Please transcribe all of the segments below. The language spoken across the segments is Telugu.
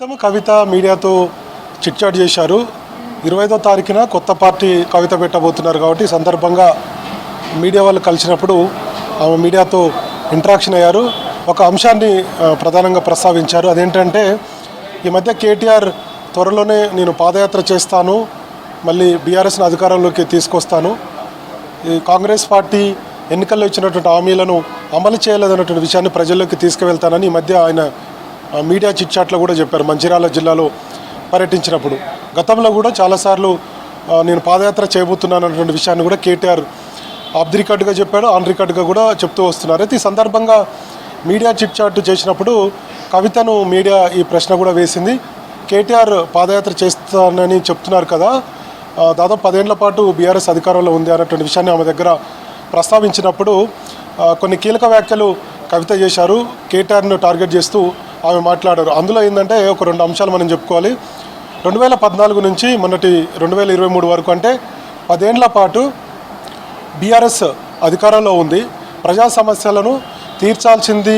గౌతమ్ కవిత మీడియాతో చిట్చాట్ చేశారు. 25వ తారీఖున కొత్త పార్టీ కవిత పెట్టబోతున్నారు కాబట్టి ఈ సందర్భంగా మీడియా వాళ్ళు కలిసినప్పుడు ఆమె మీడియాతో ఇంటరాక్షన్ అయ్యారు. ఒక అంశాన్ని ప్రధానంగా ప్రస్తావించారు. అదేంటంటే ఈ మధ్య కేటీఆర్ త్వరలోనే నేను పాదయాత్ర చేస్తాను, మళ్ళీ బీఆర్ఎస్ని అధికారంలోకి తీసుకొస్తాను, ఈ కాంగ్రెస్ పార్టీ ఎన్నికల్లో ఇచ్చినటువంటి హామీలను అమలు చేయలేదన్నటువంటి విషయాన్ని ప్రజల్లోకి తీసుకువెళ్తానని ఈ మధ్య ఆయన మీడియా చిట్చాట్లో కూడా చెప్పారు. మంచిర్యాల జిల్లాలో పర్యటించినప్పుడు గతంలో కూడా చాలాసార్లు నేను పాదయాత్ర చేయబోతున్నాను అన్నటువంటి విషయాన్ని కూడా కేటీఆర్ ఆఫ్ ది రికార్డుగా చెప్పాడు, ఆన్ రికార్డుగా కూడా చెప్తూ వస్తున్నారు. అయితే ఈ సందర్భంగా మీడియా చిట్చాట్ చేసినప్పుడు కవితను మీడియా ఈ ప్రశ్న కూడా వేసింది. కేటీఆర్ పాదయాత్ర చేస్తానని చెప్తున్నారు కదా, దాదాపు 10 ఏళ్ల పాటు బీఆర్ఎస్ అధికారంలో ఉంది అన్నటువంటి విషయాన్ని ఆమె దగ్గర ప్రస్తావించినప్పుడు కొన్ని కీలక వ్యాఖ్యలు కవిత చేశారు. కేటీఆర్ను టార్గెట్ చేస్తూ ఆమె మాట్లాడారు. అందులో ఏంటంటే ఒక 2 అంశాలు మనం చెప్పుకోవాలి. 2014 నుంచి మొన్నటి 2023 వరకు అంటే 10 ఏళ్ల పాటు బీఆర్ఎస్ అధికారంలో ఉంది. ప్రజా సమస్యలను తీర్చాల్సింది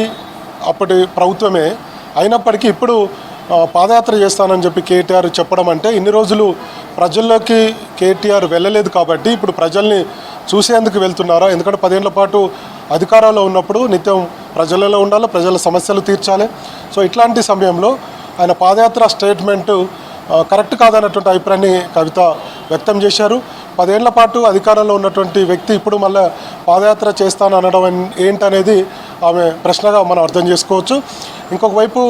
అప్పటి ప్రభుత్వమే. అయినప్పటికీ ఇప్పుడు పాదయాత్ర చేస్తానని చెప్పి కేటీఆర్ చెప్పడం అంటే ఇన్ని రోజులు ప్రజల్లోకి కేటీఆర్ వెళ్ళలేదు కాబట్టి ఇప్పుడు ప్రజల్ని చూసేందుకు వెళ్తున్నారా? ఎందుకంటే 10 ఏళ్ల పాటు అధికారంలో ఉన్నప్పుడు నిత్యం ప్రజలలో ఉండాలి, ప్రజల సమస్యలు తీర్చాలి. సో ఇట్లాంటి సమయంలో ఆయన పాదయాత్ర స్టేట్మెంటు కరెక్ట్ కాదన్నటువంటి అభిప్రాయాన్ని కవిత వ్యక్తం చేశారు. 10 ఏళ్ల పాటు అధికారంలో ఉన్నటువంటి వ్యక్తి ఇప్పుడు మళ్ళీ పాదయాత్ర చేస్తాను అనడం ఏంటనేది ఆమె ప్రశ్నగా మనం అర్థం చేసుకోవచ్చు. ఇంకొక వైపు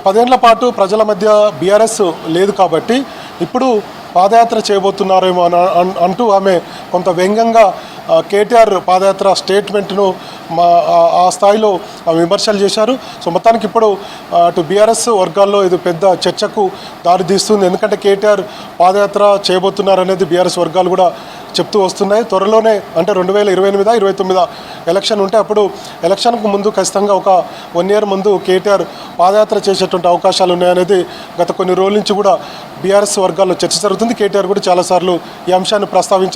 10 ఏళ్ల పాటు ప్రజల మధ్య బీఆర్ఎస్ లేదు కాబట్టి ఇప్పుడు పాదయాత్ర చేయబోతున్నారేమో అంటూ ఆమె కొంత వ్యంగ్యంగా కేటీఆర్ పాదయాత్ర స్టేట్మెంట్ను ఆ స్థాయిలో విమర్శలు చేశారు. సో మొత్తానికి ఇప్పుడు అటు బీఆర్ఎస్ వర్గాల్లో ఇది పెద్ద చర్చకు దారితీస్తుంది. ఎందుకంటే కేటీఆర్ పాదయాత్ర చేయబోతున్నారనేది బీఆర్ఎస్ వర్గాలు కూడా చెప్తూ వస్తున్నాయి. త్వరలోనే అంటే 2028-29 ఎలక్షన్ ఉంటే అప్పుడు ఎలక్షన్కు ముందు ఖచ్చితంగా ఒక 1 year ముందు కేటీఆర్ పాదయాత్ర చేసేటువంటి అవకాశాలు ఉన్నాయనేది గత కొన్ని రోజుల నుంచి కూడా బీఆర్ఎస్ వర్గాల్లో చర్చ జరుగుతుంది. కేటీఆర్ కూడా చాలాసార్లు ఈ అంశాన్ని ప్రస్తావించారు.